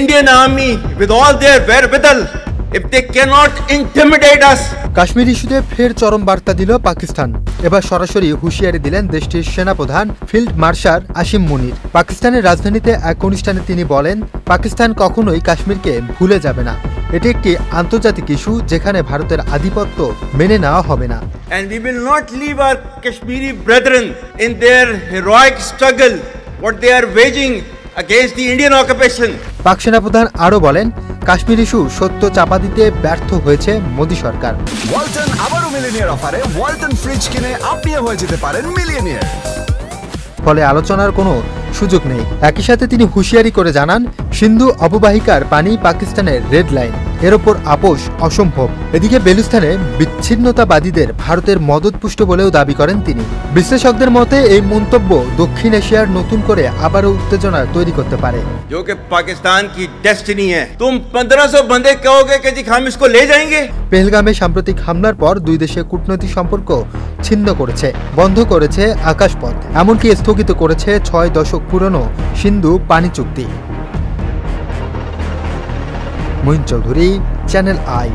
Indian army with all their wherewithal, if they cannot intimidate us. Kashmir ইস্যুতে ফের চরম বার্তা দিল পাকিস্তান। এবার সরাসরি হুঁশিয়ারি দিলেন দেশটির সেনাপ্রধান ফিল্ড মার্শাল আসিম মুনির। পাকিস্তানের রাজধানীতে এক অনুষ্ঠানে তিনি বলেন, পাকিস্তান কখনোই কাশ্মীরকে ভুলে যাবে না। এটি একটি আন্তর্জাতিক ইস্যু যেখানে ভারতের আধিপত্য মেনে নেওয়া হবে না। And we will not leave our Kashmiri brethren in their heroic struggle what they are waging against the Indian occupation. পাক সেনাপ্রধান আরও বলেন, কাশ্মীর ইস্যু সত্য চাপা দিতে ব্যর্থ হয়েছে মোদী সরকার। ওয়ালটন আবারও মিলিয়নিয়ার অফারে ওয়ালটন ফ্রিজ কিনে আপনিও হয়ে যেতে পারেন মিলিয়নিয়ার। ফলে আলোচনার কোনো সুযোগ নেই। একই সাথে তিনি হুঁশিয়ারি করে জানান, সিন্ধু অববাহিকার পানি পাকিস্তানের রেড লাইন, এর ওপর আপোষ অসম্ভব। এদিকে বেলুস্তানে বিচ্ছিন্নতাবাদীদের ভারতের মদতপুষ্ট বলেও দাবি করেন তিনি। বিশ্লেষকদের মতে এই মন্তব্য দক্ষিণ এশিয়ার নতুন করে আবারও উত্তেজনা তৈরি করতে পারে। जो कि पाकिस्तान की डेस्टिनी है, तुम 1500 बंदे कहोगे कि जी हम इसको ले जाएंगे। পেহেলগামে সাম্প্রতিক হামলার পর দুই দেশের কূটনৈতিক সম্পর্ক ছিন্ন করেছে, বন্ধ করেছে আকাশপথ, এমনকি স্থগিত করেছে 6 দশক পুরনো সিন্ধু পানি চুক্তি। Moin Chowdhury, channel I.